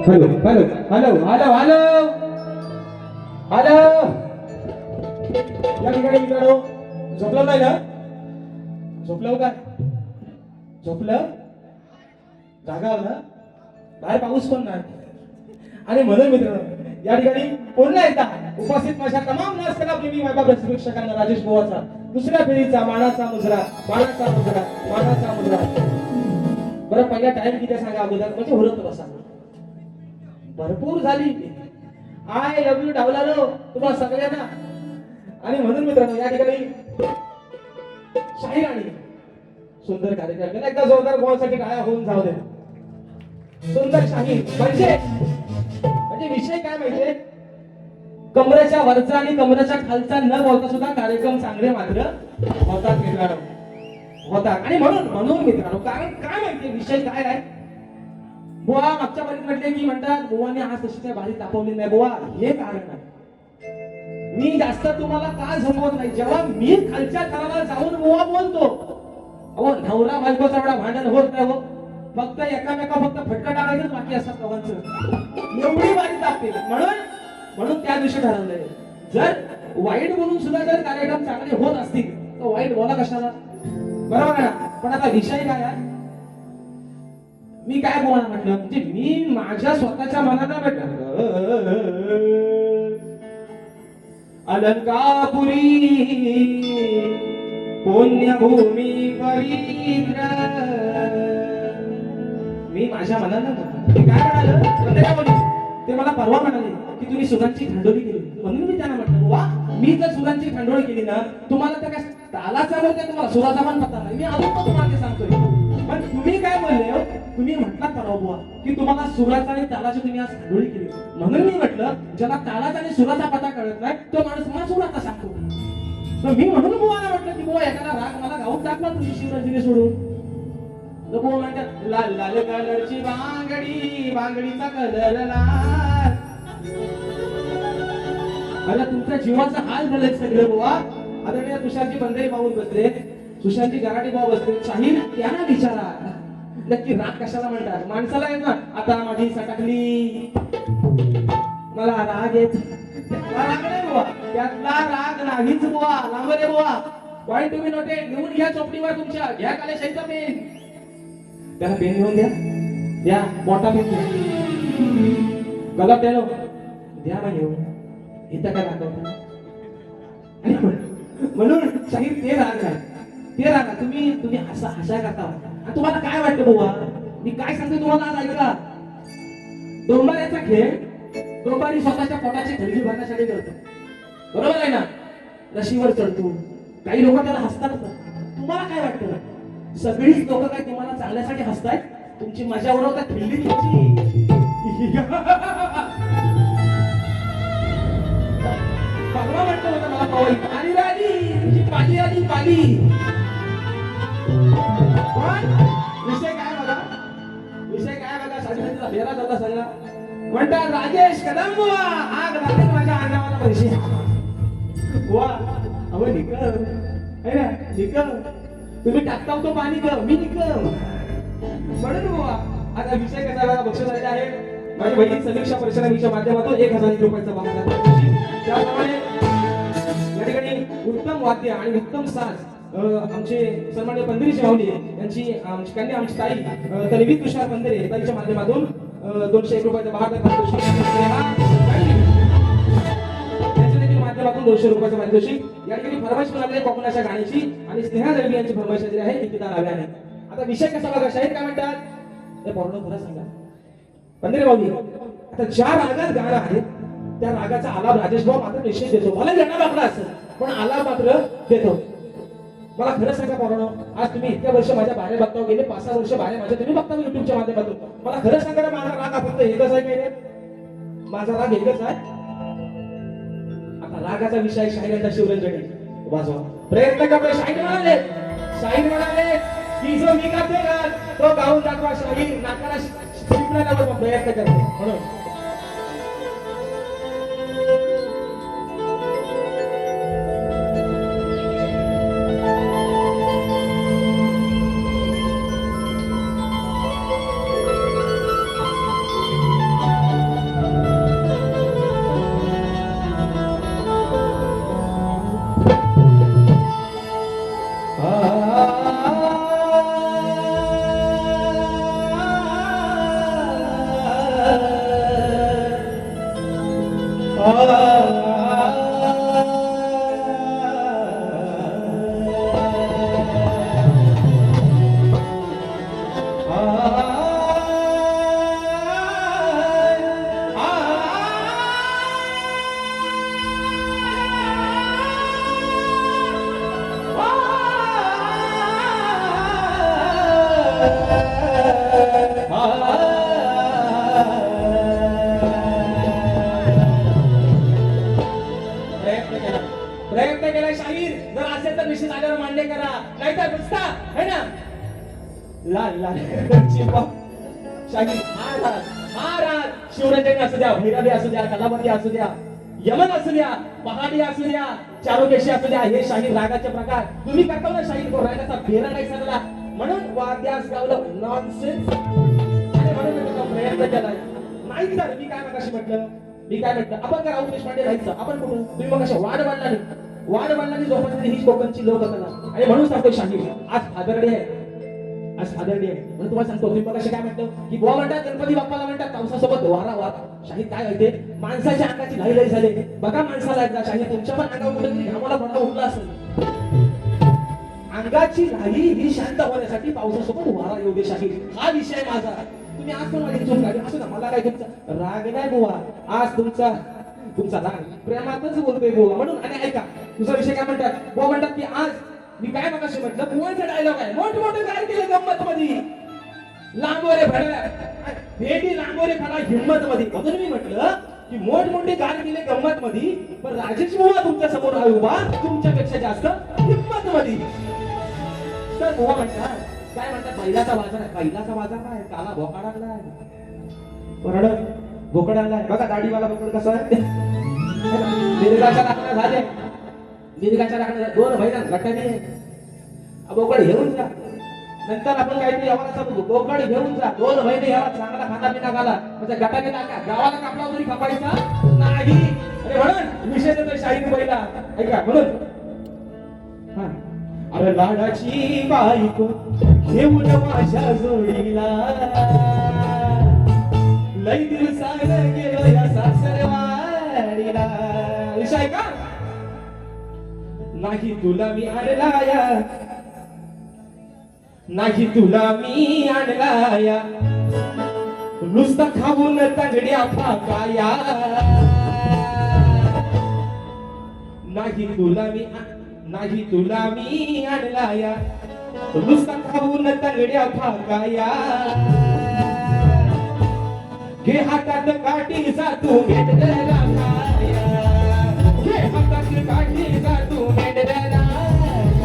Hello hello hello hello hello hello या ठिकाणी मित्रांनो झोपलं नाही ना? झोपलं काय? झोपलं? जागा ना? बाहेर पाऊस पण नाही. आणि म्हणून मित्रांनो या ठिकाणी पुन्हा एकदा उपस्थित माझ्या तमाम नाचकला प्रेमी वैभव रसिकांना राजेश बुवाचा दुसऱ्या फेरीचा मानाचा मुजरा मानाचा मुजरा मानाचा मुजरा. बरं पहिला टाइम किती सांगा अगोदर म्हणजे हुरत बसा. भरपूर झाली. आय लव्ह यू डावलालो तुम्हाला सगळ्यांना. आणि म्हणून मित्रांनो या ठिकाणी शाहीर आणि सुंदर कार्यक्रम एकदा जोरदार बॉलसाठी टाळ्या होऊन जाऊ दे. सुंदर शाहीर म्हणजे विषय काय माहितीये, कमरेच्या वरचा आणि कमरेच्या खालचा न बोलता सुद्धा कार्यक्रम चांगले मात्र होतात मित्रांनो होतात. आणि म्हणून मित्रांनो कारण काय माहितीये विषय काय आहे. बुवा मागच्या बारीत म्हटले की म्हणतात बुवाने आज तशी काय बारीक दाखवली नाही. बुवा हे कारण आहे. मी जास्त तुम्हाला का झोपवत नाही. जेव्हा मी खालच्या थराला जाऊन बुवा बोलतो अहो नवरा बायकोचा एवढा भांडण होत नाही हो. फक्त एकामेका फक्त फटका टाकायचं बाकी असतात दोघांचं. एवढी बारीक दाखते. म्हणून त्या दिवशी ठरवलंय जर वाईट बोलून सुद्धा जर कार्यक्रम चांगले होत असतील तर वाईट बोला कशाला. बरोबर आहे ना. पण आता विषय काय आहे मी काय बोलणार म्हटलं म्हणजे मी माझ्या स्वतःच्या मनाला म्हटलं अलंकापुरी पुण्यभूमी पवित्र. मी माझ्या मनाला म्हटलं काय म्हणालं ते मला परवा म्हणाले की तुम्ही सुरांची खंडोळी केली. म्हणून मी त्यांना म्हटलं वा मी जर सुरांची खंडोळी केली ना तुम्हाला तर काय तालाचा बोलते तुम्हाला सुराचा पण पत्ता नाही. मी अजून पण तुम्हाला ते सांगतोय. पण तुम्ही काय बोलले तुम्ही म्हटलात परवा बुवा की तुम्हाला सुराचा आणि तालाची तुम्ही आज खंडोळी केली. म्हणून मी म्हटलं ज्याला तालाचा आणि सुराचा पत्ता कळत नाही तो माणूस मला सुराचा सांगतो. तर मी म्हणून बुवाला म्हटलं की बुवा एखादा राग मला गाऊन टाकला तुम्ही शिवराजीने सोडून. तर बुवा म्हणतात लाल लाल कलरची बांगडी बांगडीचा कलर लाल. मला तुमच्या जीवाचा हाल झालाय सगळं बुवा. आदरणीय तुषारजी बंदरे पाहून बसले सुशांतजी गराडी भाऊ बसले. शाहीर त्यांना विचारा नक्की राग कशाला म्हणतात. माणसाला येत ना आता माझी सटकली मला राग येत. त्यातला राग नाही बुवा. त्यातला राग नाहीच बुवा. लांब रे बुवा. पॉइंट तुम्ही नोटेड लिहून घ्या चोपडीवर तुमच्या. घ्या कालेशाहीचा पेन. त्याला पेन घेऊन द्या मोठा पेन गलत द्या द्या मग घेऊन इथं काय दाखवता. म्हणून शाहीर ते राग आहे. ते रागा तुम्ही हसा करता. आणि तुम्हाला काय वाटतं बुवा मी काय सांगतो तुम्हाला आज ऐका. डोंबाऱ्याचा खेळ डोंबारी स्वतःच्या पोटाची थंडी भरण्यासाठी करतो. बरोबर आहे ना. रशीवर चढतो. काही लोक त्याला हसतात. तुम्हाला काय वाटतं सगळीच लोक काय तुम्हाला चांगल्यासाठी हसतायत. तुमची मजा उडवतात खिल्ली तुमची. परवा म्हणतो होता मला पवई पाणी राहिली पाली आली पाली. विषय काय बघा सगळ्यांचा फेरा झाला सगळा. म्हणतात राजेश कदम बुवा आग लागली माझ्या अंगाला पैसे बुवा. अहो निकम है ना निकम तुम्ही टाकता तो पाणी ग मी निकम म्हणून बुवा आता विषय कसा आहे, बक्षीस आलेला आहे माझी बहीण समीक्षा परिश्रमीच्या माध्यमातून 1000 रुपयाचा बहादर बक्षीस. त्याप्रमाणे या ठिकाणी उत्तम वाद्य आणि उत्तम साज आमचे सन्माननीय पंधरीजी माऊली यांची आमची कन्या आमची ताई तन्वी तुषार पंधरे ताईच्या माध्यमातून 201 रुपयाचा बहादर पारितोषिक माध्यमातून 200 रुपयाचं पारितोषिक. या ठिकाणी फरमाईश मिळाली कोकणाच्या गाण्याची आणि स्नेहा दळवी यांची फरमाईश आलेली आहे निकिता नाव्याने. आता विषय कसा बघा, शाहीर काय म्हणतात ते पूर्ण खरं सांगा पंधरे माऊली. आता ज्या रागात गाणं आहे त्या रागाचा आलाप राजेश भाऊ मात्र निश्चित देतो. मला गाणं वाकडा असेल पण आलाप मात्र देतो. मला खरं सांगा पोरांनो, आज तुम्ही इतक्या वर्ष माझ्या बारे बघता गेले 5-6 वर्ष बारे माझ्या तुम्ही बघता युट्यूबच्या माध्यमातून. मला खरं सांगा ना, माझा राग फक्त एकच आहे काय रे? माझा राग एकच आहे. आता रागाचा विषय शाहिरांचा शिवरंजनी वाजवा प्रयत्न करतो. शाहीर म्हणाले की जो मी गाते ना तो गाऊन दाखवा. शाहीर नाकाला शिकण्याचा प्रयत्न करतो म्हणून प्रयत्न केला शाहीर. जर असेल तर निश्चित आल्यावर मान्य करा, नाहीतर नुसता है ना लाल लाल शाहीर. हा राग शिवरंजनी असू द्या, भैरवी असू द्या, कलावती असू द्या, यमन असू द्या, पहाडी असू द्या, चारुकेशी असू द्या, हे शाहीर रागाचे प्रकार तुम्ही करता ना. शाहीर रागाचा फेरा नाही सांगला म्हणून वाद्यास गावलं नॉनसेन्स. आणि म्हणून मी तुझा प्रयत्न केलाय. नाही तर मी काय म्हटलं आपण काय राऊत देशपांडे राहायचं आपण कुठून तुम्ही मग अशा वाढ बांधला जोपासली ही कोकणची लोककला. आणि म्हणून सांगतो शाहीर आज फादरडे आहे म्हणून तुम्हाला सांगतो. तुम्ही मग काय म्हटलं की बुवा म्हणतात गणपती बाप्पाला म्हणतात पावसासोबत वारा. शाहीर काय होते माणसाच्या अंगाची लई झाले. बघा माणसाला एकदा शाहीर तुमच्या पण अंगावर कुठेतरी घामाला थोडा उठला असेल. अंगाची लाही ही शांत होण्यासाठी पावसासोबत वारा येऊ दे शाहीर. हा विषय माझा. तुम्ही आज पण माझी चूक काढली असं ना. मला काय तुमचा राग नाही बुवा, आज तुमचा राग प्रेमातच बोलतोय बुवा म्हणून. आणि ऐका दुसरा विषय काय म्हणतात बुवा म्हणतात की आज मी काय मगाशी म्हटलं बुवाचा डायलॉग आहे. मोठे काय केले गंमत मध्ये लांबोरे फडा भेटी लांबोरे फडा हिंमत मध्ये. म्हणून मी म्हटलं की मोठमोठे गार केले गंमत मध्ये पण राजेश बुवा तुमच्या समोर आहे उभा तुमच्यापेक्षा जास्त हिंमत मध्ये. तर बुवा म्हणतात काय म्हणतात बैलाचा बाजार काय काला भोकाड आणलाय बरड भोकड आणलाय. बघा दाढीवाला भोकड कसं आहे. मिरगाच्या राखण्या झाले 2 महिना घट्टाने बोकड घेऊन जा. नंतर आपण काहीतरी यावाला बोकड घेऊन जा 2 महिने यावा चांगला खाना पिना घाला म्हणजे गटाने टाका. गावाला कापला तरी कापायचा नाही. अरे म्हणून विषय देतो शाहीर पहिला ऐका म्हणून. अरे लाडाची बायको घेऊन माझ्या जोडीला लई दिवसानं गेलो या सासरवाडीला. विषय का नाही तुला मी आणला या नुसता खाऊन तांगड्या फाकाया. नाही तुला मी आणला या नुसता खाऊन तांगड्या फाकाया. घे हातात काठी जा तू मेंढराला खाया. घे हातात काठी जा तू मेंढराला खाया.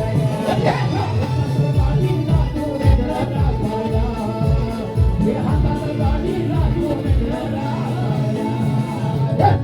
घे हातात काठी जा तू मेंढराला खाया.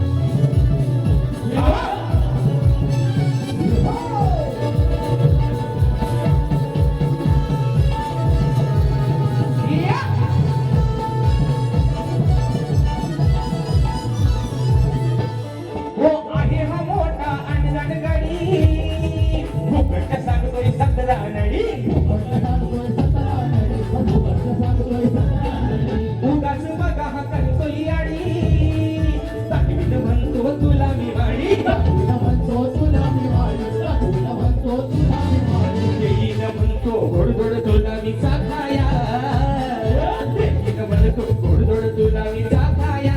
जोड तुला मी जाताया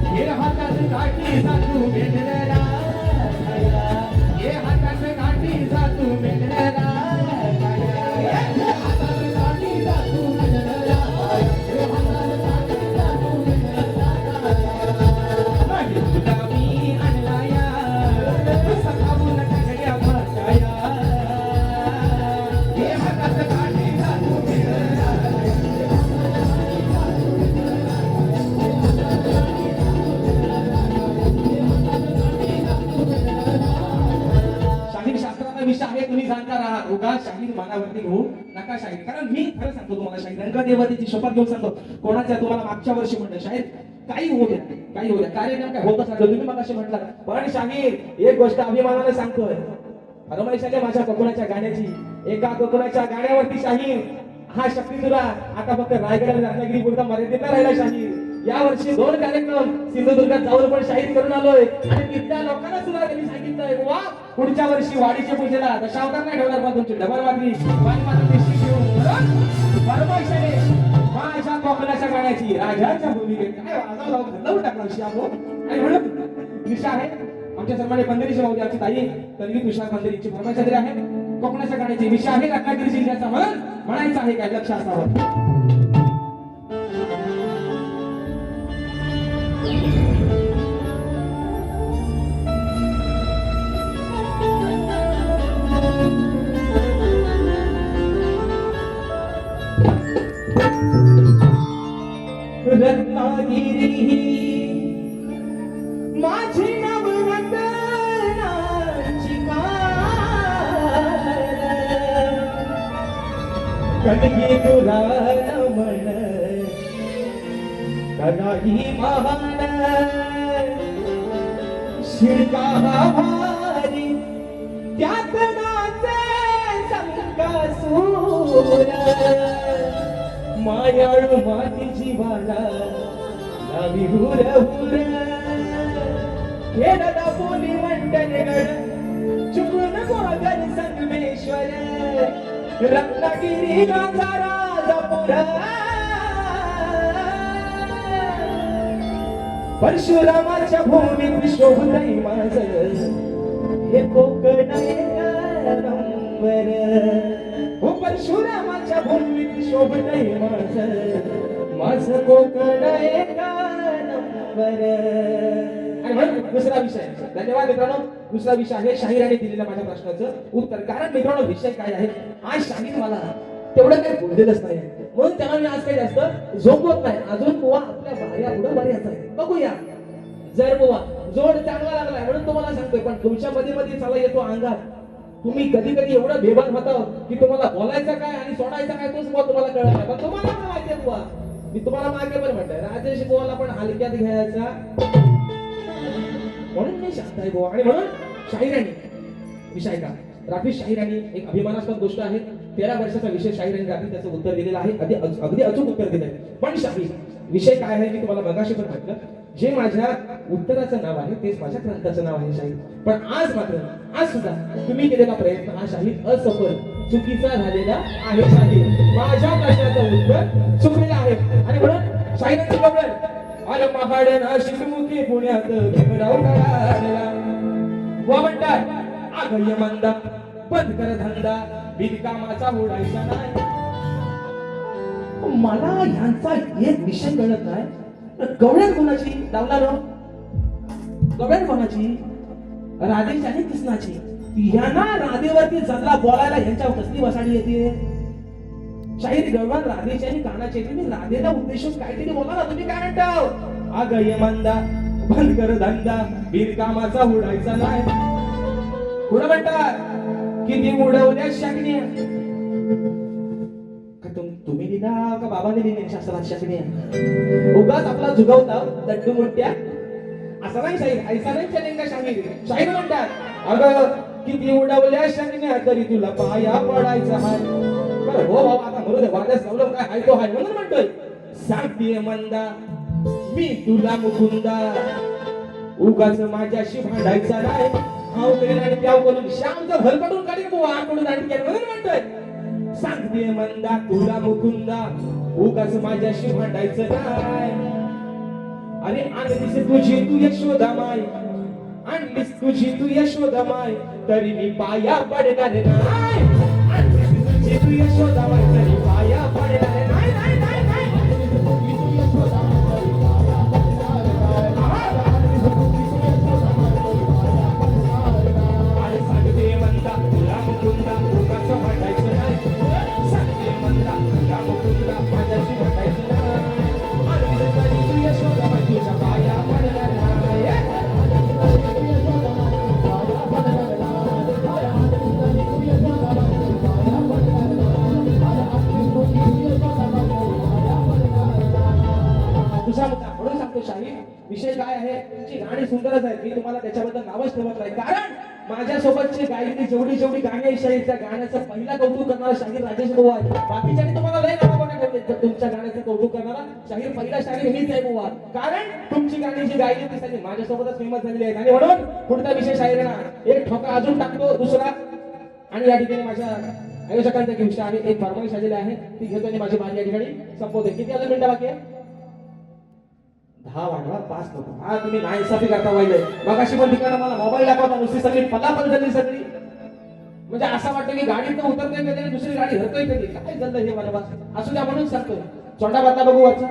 हे हातात काठी जातू मेंढरा हे हातात काठी जातू मेंढरा हातात काठी जातू मेंढरा हे हातात काठी जातू मेंढरा तुला मी आणलाया सखावून टाकल्या भाषाया हे हातात काठी जातू मेंढरा विषय आहे तुम्ही जाणकार आहात उगा शाहीर मनावरती घेऊ नका शाहीर कारण मी खरं सांगतो तुम्हाला शाहीर रंगदेवतेची शपथ घेऊन सांगतो कोणाच्या तुम्हाला मागच्या वर्षी म्हणलं शाहीर काही होऊ द्या कार्यक्रम काय होतच राहतो तुम्ही मगाशी म्हटलं पण शाहीर एक गोष्ट अभिमानाने सांगतोय फरमाईश आली माझ्या कोकणाच्या गाण्याची एका कोकणाच्या गाण्यावरती शाहीर हा शक्ती तुला आता फक्त रायगड आणि रत्नागिरी पुरता मर्यादित राहिला शाहीर या वर्षी 2 कार्यक्रम सिंधुदुर्गात जाऊन पण शाहीर करून आलोय आणि तिथल्या लोकांना सुद्धा त्यांनी सांगितलंय वा पुढच्या वर्षी वाडीच्या पूजेला दशावतार नाही ठेवणार पण तुमची डबल वाजली वाणी मात्र निश्चित घेऊन फरमाईशाने माझ्या कोकणाच्या गाण्याची राजाच्या भूमिकेत काय वाजवला घालवून टाकला विषय आपण आणि म्हणून विषय आहे आमच्या सर्वांनी बंदरीची मावली आमची ताई तन्वी तुषार बंदरीची फरमाईश दिली आहे कोकणाच्या गाण्याची विषय आहे रत्नागिरी जिल्ह्याचा म्हणायचं आहे काय लक्ष असावं रत्नागिरी माझी नवरत्नाची कणगी तुला नमन कणाही महान शिरका भारी त्यात नाचे संकासूर मायाळू मातीची वाला लावी हुर हुर खेळला बोली मंडलगड चुकून गोगर संगमेश्वर रत्नागिरी गाजा राजापूर परशुरामाच्या भूमीत शोभलंय माझं हे कोकण नंबर हो परशुरामाच्या भूमीत शोभलंय माझं कोकण नंबर आणि म्हणून दुसरा विषय धन्यवाद मित्रांनो दुसरा विषय आहे शाहिराने दिलेल्या माझ्या प्रश्नाचं उत्तर कारण मित्रांनो विषय काय आहे आज शाहीर मला तेवढं काही बोललेलंच नाही म्हणून त्याला मी आज काही जास्त झोपवत नाही अजून बुवा आपल्या भार्या पुढे बऱ्याच आहे बघूया जर बुवा जोड चांगला लागलाय म्हणून तुम्हाला सांगतोय पण तुमच्या मध्ये मध्ये चाला येतो अंगात तुम्ही कधी कधी एवढं बेभान होता की तुम्हाला बोलायचं काय आणि सोडायचं काय तोच बुवा तुम्हाला कळत नाही पण तुम्हाला पण माहिती आहे बुवा मी तुम्हाला मागे पण म्हणतोय राजेश बुवाला पण हलक्यात घ्यायचा म्हणून मी शांत आहे बुवा आणि म्हणून शाहिराणी विषय का रात्री शाहिराणी एक अभिमानास्पद गोष्ट आहे 13 वर्षाचा विषय शाहिराणी रात्री त्याचं उत्तर दिलेलं आहे अगदी अचूक उत्तर दिलंय पण शाहीर विषय काय आहे मी तुम्हाला मगाशी पण म्हटलं जे माझ्या उत्तराचं नाव आहे तेच माझ्या ग्रंथाचं नाव आहे शाहीर पण आज सुद्धा तुम्ही केलेला प्रयत्न हा शाहीर असफल चुकीचा झालेला आहे शाहीर माझ्या प्रश्नाचं उत्तर चुकलेलं आहे आणि म्हणून शाहिराचं कळलं आलं पहाड नाशिकमुखी पुण्यात भीमराव काढला वा म्हणतात आगय मंदा बंद कर धंदा बिनकामाचा उडायचा नाही मला यांचा एक विषय कळत नाही गवळ्यात कोणाची लावणार गवळ्यात कोणाची राधेची आणि कृष्णाची यांना राधेवरती जगला बोलायला यांच्यावर कसली वसाडी येते शाहीर गवळण राधेची आणि कानाची येते मी राधेला उद्देशून काहीतरी बोला ना तुम्ही काय म्हणता आगय मंदा बंद कर धंदा बिनकामाचा उडायचा नाही पुढे म्हणतात किती उडवल्या शाकण्या तुम्ही दिला का बाबाने दिले शास्त्रात शाकण्या उगाच आपला जुगवता लड्डू मोठ्या असा नाही शाहीर ऐसा नाही चलेंगा शाहीर शाहीर म्हणतात अगं किती उडवल्या शाकण्या तरी तुला पाया पडायचा हाय बरं हो बाबा आता म्हणू दे वाद्यास लावलं काय हाय तो हाय म्हणून म्हणतोय सांगतीये मंदा मी तुला मुकुंदा उगाच माझ्याशी भांडायचा नाही हाव करेन आणि त्याव करून श्यामचं घर काढून काढीन बुवा आकडून आणि केलं म्हणून म्हणतोय सांगते मंदा तुला मुकुंदा उगाच माझ्याशी भांडायचं नाही. अरे आणलीस तुझी तू यशोदा माय, आणलीस तुझी तू यशोदा माय, तरी मी पाया पडणार नाही. आणलीस तुझी तू यशोदा माय, तरी पाया पडणार नाही. नाही नाही नाही. आणि सांगते म्हणता तुला मुकुंदा उगाच भांडायचं नाही. सांगते म्हणता तुला मुकुंदा माझ्याशी भांडायचं नाही. आणलीस तुझी तू यशोदा माय, तुझ्या पाया पडणार नाही. तुझा मुद्दा म्हणून सांगतो शाहीर, विषय काय आहे, तुमची गाणी सुंदरच आहेत, मी तुम्हाला त्याच्याबद्दल नावच ठेवत नाही. कारण माझ्यासोबतची गायिका जेवढी जेवढी गाणी आहे शाहीर, त्या गाण्याचं पहिला कौतुक करणारा शाहीर राजेश बुवा आहे. बाकीच्यांनी तुम्हाला लय नावं कोणा ठेवले, तर तुमच्या गाण्याचं कौतुक करणारा शाहीर पहिला शाहीर मीच आहे बुवा. कारण तुमची गाणी जी गायली ती सगळी माझ्यासोबतच फेमस झालेली आहेत. आणि म्हणून पुढचा विषय शाहीर ना एक ठोका अजून टाकतो दुसरा. आणि या ठिकाणी माझ्या आयोजकांचा गिफ्ट आहे, एक फरमाईश आलेली आहे, ती घेतो आणि माझी बारी या ठिकाणी संपवते. किती अजून मिनिटं बाकी आहे? 10 वाढवा 5 नको. हा तुम्ही नाइंसाफी करता वाहिले. मगाशी पण ठिकाणी मला मोबाईल दाखवता, नुसती सगळी पलापल झाली सगळी. म्हणजे असं वाटतं की गाडीत उतरतोय कधी, दुसरी गाडी धरतोय कधी, काय झालं हे मला बस. असू द्या म्हणून सांगतोय. छोटा बाता बघू वरचा.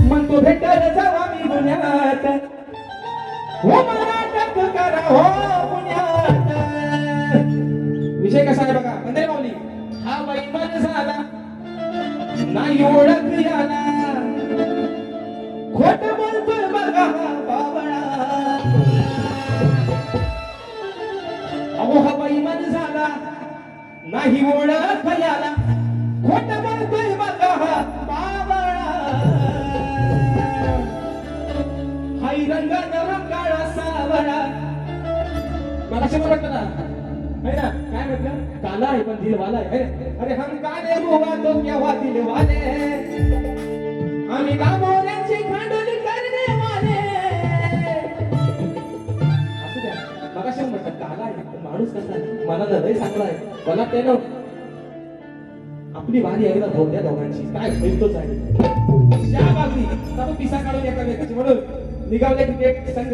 म्हणतो भेटायला जावा मी पुण्यात, हो मनाटक करा हो पुण्यात. विषय कसा आहे बघा, म्हणजे माऊली हा बैमान झाला नाही ओळख याला, खोट बोलतोय बघा बावळा. अहो हा बैमान झाला नाही ओळख याला, खोट बोलतोय बघा बावळा. हाई रंगानं काळा सावळा. मला शंभर वाटतं ना, है ना, काय म्हटलं, काला आहे पण दिलवाला आहे. अरे हम काले बुवा तो केव्हा दिलवाले, आम्ही गावोऱ्यांची खांडोली करणे वाले. असू द्या, मगाशी म्हटलं काला आहे पण माणूस कसा आहे, मला लय चांगला आहे. मला ते ना आपली वारी एकदा धोक्या दोघांची काय होईतोच आहे. त्या बाजूनी आपण पिसा काढून एका व्यक्तीची म्हणून निघावले क्रिकेट संघ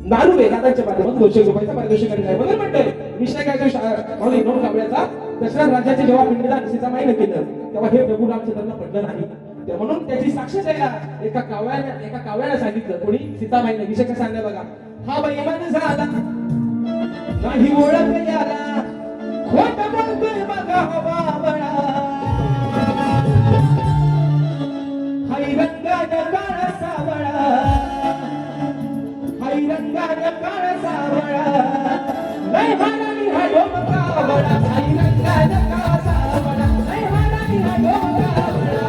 नारुवे दादांच्या माध्यमातून 200 रुपयाचा पारितोषिक आहे. म्हणून म्हणतोय विषय काय माऊली नोंद कावळ्याचा. दशरथ राजाचे जेव्हा पिंडदान सीतामाईने केलं तेव्हा हे प्रभू रामचंद्रांना पडलं नाही. म्हणून त्याची साक्ष द्यायला एका कावळ्याने सांगितलं. कोणी? सीतामाईने. विषय कसा सांगला बघा. हा बैमान झाला नाही ओळख याला, खोट बोलतोय बघा बावळा. हाई रंगानं काळा सावळा, हाई रंगानं काळा सावळा, लय भारानी हा डोमकावळा. हाई रंगानं काळा सावळा, लय भारानी हा डोमकावळा.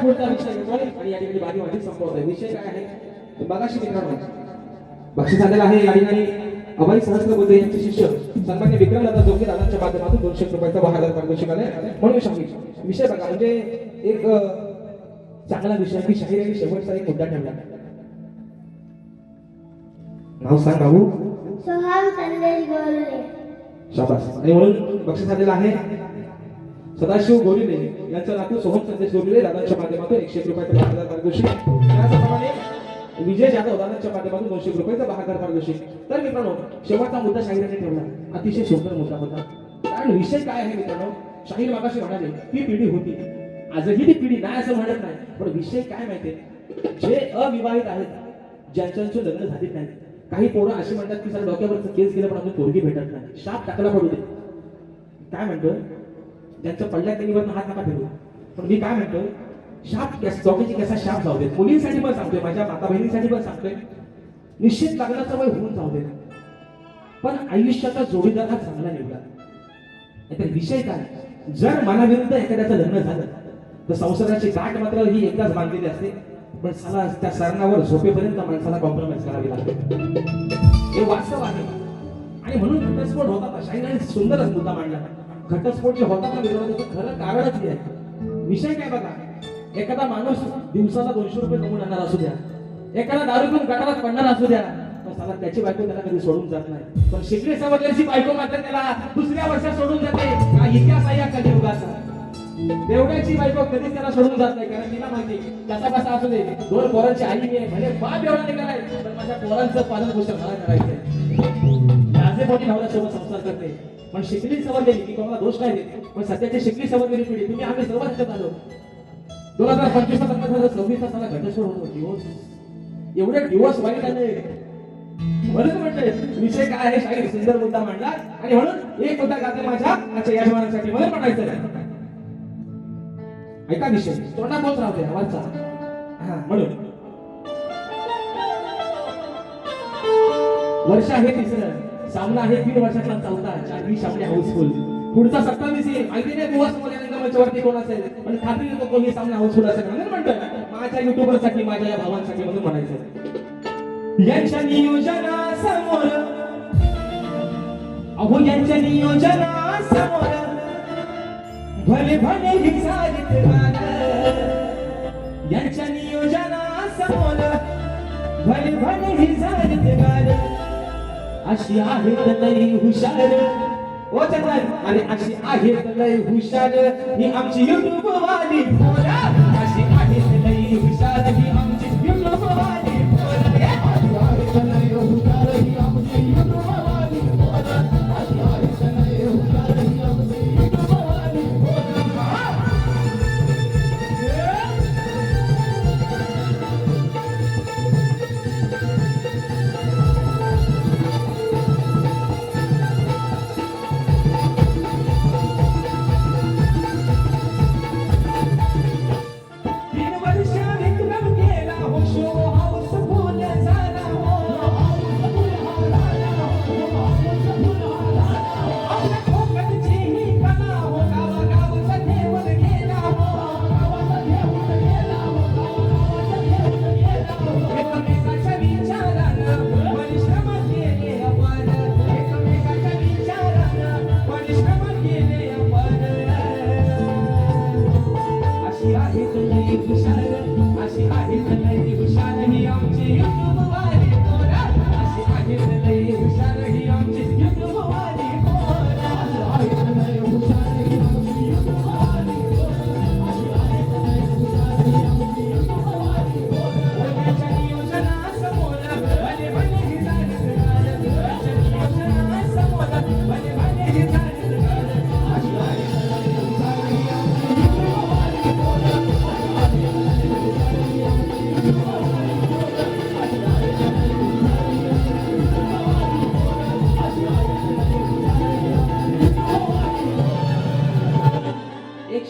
पुढचा विषय घेतोय आणि या ठिकाणी बारी माझी संपवतोय. विषय काय आहे बघाशी मित्रांनो, बक्षीस आलेला आहे या ठिकाणी अभय सहस्त्रबुद्धे यांचे शिष्य सन्मान्य विक्रमदादा जोगी दादांच्या माध्यमातून 200 रुपयाचा बहादर पारितोषिक आले म्हणून सांगितलं. विषय बघा म्हणजे एक चांगला विषय की शाहीर शेवटचा एक मुद्दा ठेवला. नाव सांग बाबू. सोहम संदेश गोरले. शाबास. आणि म्हणून बक्षीस आलेला आहे सदाशिव गोरिले यांचा नातू सोहम संदेश गोरिले दादांच्या माध्यमातून 101 रुपयाचा बहादर पारितोषिक. त्याचप्रमाणे विजय जाधव दादांच्या माध्यमातून 200 रुपयाचा बहादर पारितोषिक. तर मित्रांनो शेवटचा मुद्दा शाहिराने ठेवला, अतिशय सुंदर मुद्दा होता. कारण विषय काय आहे मित्रांनो, शाहीर मागाशी म्हणाले ती पिढी होती, आजही ती पिढी नाही असं म्हणत नाही, पण विषय काय माहितीये, जे अविवाहित आहेत, ज्यांच्याचे लग्न झाले नाही, काही पोरं अशी म्हणतात की सर डोक्यावरचं केस गेलं पण अजून पोरगी भेटत नाही, शाप टाकला पडू दे. काय म्हणतोय, ज्यांचं पडल्या त्यांनी वरनं हात नका फिरू. पण मी काय म्हणतोय, शाप डोक्याची कसा शाप जाऊ दे. मुलींसाठी पण सांगतोय, माझ्या माता बहिणीसाठी पण सांगतोय, निश्चित लग्नाचं वय होऊन जाऊ दे, पण आयुष्याचा जोडीदार हा चांगला निवडा. नाहीतर विषय काय, जर मनाविरुद्ध एखाद्याचं लग्न झालं तर संसाराची गाठ मात्र ही एकदाच बांधलेली असते, पण साला त्या सरणावर झोपेपर्यंत माणसाला कॉम्प्रोमाइज करावी लागते. हे वास्तव आहे. आणि म्हणून घटस्फोट होता. शाहीराने सुंदरच मुद्दा मांडला. घटस्फोट जे होता ना त्याचं खरं कारणच हे आहे. विषय काय बघा, एखादा माणूस दिवसाला 200 रुपये कमवून आणणार असू द्या, एखादा दारू पिऊन गटारात पडणार असू द्या, पण साला त्याची बायको त्याला कधी सोडून जात नाही. पण शिकले सवरल्याची बायको मात्र त्याला दुसऱ्या वर्षात सोडून जाते. हा इतिहास आहे या कलियुगाचा. बेवड्याची बायको कधीच त्याला सोडून जात नाही, कारण तिला माहिती कसा कसा असू दे, 2 पोरांची आई आहे, भले बाप एवढा नाही करायचं, पण माझ्या पोरांचं पालन पोषण मला करायचंय. लाजेपोटी नवऱ्यासोबत संसार करते, पण शिकली सवरलेली की कोणाला दोष नाही देते, पण सध्याची शिकली सवरलेली पिढी तुम्ही आम्ही सर्व ह्याच्यात आलो. 2025 2026 साला घटस्फोट होतो. दिवस एवढे दिवस वाईट आले म्हणून म्हणते विषय काय आहे. शाहीर सुंदर मुद्दा मांडला आणि म्हणून एक मुद्दा गाते माझ्या आजच्या यजमानांसाठी मला म्हणायचं. ऐका विषय तोंडा बोलत राहते आवाजचा. हा म्हणून वर्ष आहे तिसरं, सामना आहे 3 वर्षातला चौथा, 4 शामले हाऊसफुल, पुढचा 27 येईल. माहिती नाही दिवस मंचावरती कोण असेल, पण खात्री देतो कोणी सामना हाऊसफुल असेल म्हणून म्हणतोय माझ्या युट्यूबरसाठी, माझ्या या भावांसाठी म्हणून म्हणायचं. यांच्या नियोजनासमोर, अहो यांच्या नियोजनासमोर भले भले ही चालित गाणं, यांच्या नियोजनासमोर भले भले ही चालित गाणं, अशी आहेत लई हुशार ओ चंदन, अरे अशी आहेत लई हुशार ही आमची युट्यूब वाली पोरं, अशी आहेत लई हुशार ही आमची युट्यूब वाली पोरं, अशी आहेत लई हुशार ही आमची युट्यूब वाली पोरं, अशी आहेत लई हुशार ही आमची युट्यूब वाली पोरं.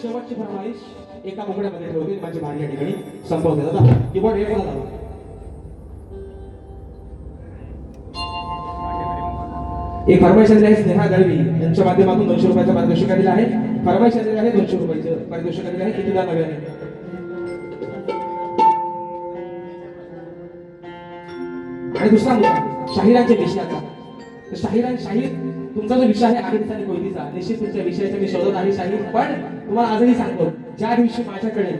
शेवटची फरमाईश एका मुकड्यामध्ये ठेवली माझी भारी या ठिकाणी संपवते. दादा कीबोर्ड हे बोला दादा. एक फरमाईश आलेली आहे स्नेहा गळवी यांच्या माध्यमातून 200 रुपयाचा पारितोषिक आलेला आहे. फरमाईश आलेली आहे 200 रुपयाचं पारितोषिक आलेलं आहे. किती नव्याने आणि दुसरा मुद्दा शाहिरांच्या विषयाचा. तर शाहीर तुमचा जो विषय आहे आगीचा आणि कोयतीचा, निश्चित तुमच्या विषयाचा मी शोधत आहे शाहीर. पण तुम्हाला आजही सांगतो, ज्या दिवशी माझ्याकडे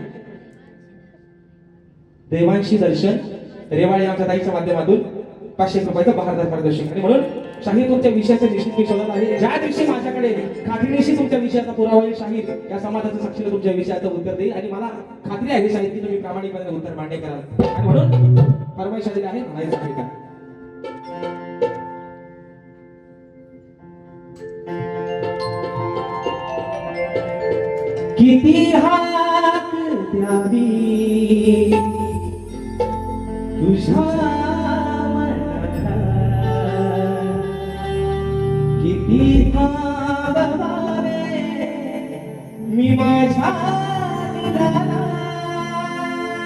देवांशी दर्शन रेवाळे आमच्या ताईच्या माध्यमातून 500 रुपयाचं बहारदार पारितोषिक. आणि म्हणून शाहीर तुमच्या विषयाचं निश्चित मी शोधत आहे. ज्या दिवशी माझ्याकडे खात्रीनिशी तुमच्या विषयाचा पुरावा येईल, शाहीर या समाजाचं साक्षीला तुमच्या विषयाचं उत्तर देईल. आणि मला खात्री आहे शाहीर की तुम्ही प्रामाणिकपणे उत्तर मान्य कराल. आणि म्हणून फरमाईश आलेली आहे म्हणायचं आहे का. किती हाक द्यावी तुझ्या मनाला, किती थांबवावे मी माझ्या दिलाला.